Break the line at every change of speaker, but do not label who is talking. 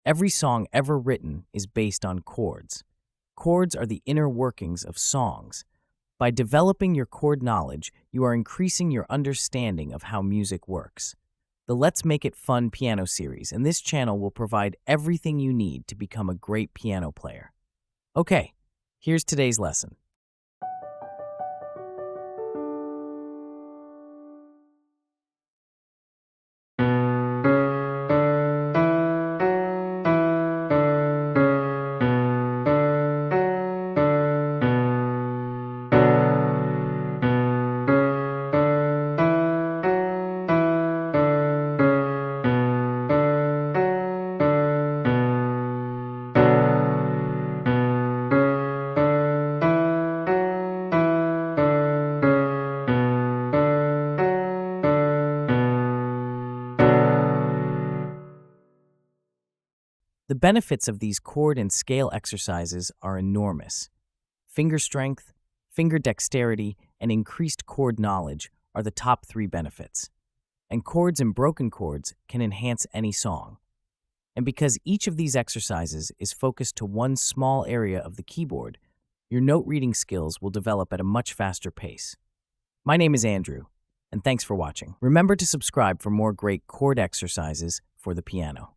Every song ever written is based on chords. Chords are the inner workings of songs. By developing your chord knowledge, you are increasing your understanding of how music works. The Let's Make It Fun piano series and this channel will provide everything you need to become a great piano player. Okay, here's today's lesson. The benefits of these chord and scale exercises are enormous. Finger strength, finger dexterity, and increased chord knowledge are the top 3 benefits. And chords and broken chords can enhance any song. And because each of these exercises is focused to one small area of the keyboard, your note reading skills will develop at a much faster pace. My name is Andrew, and thanks for watching. Remember to subscribe for more great chord exercises for the piano.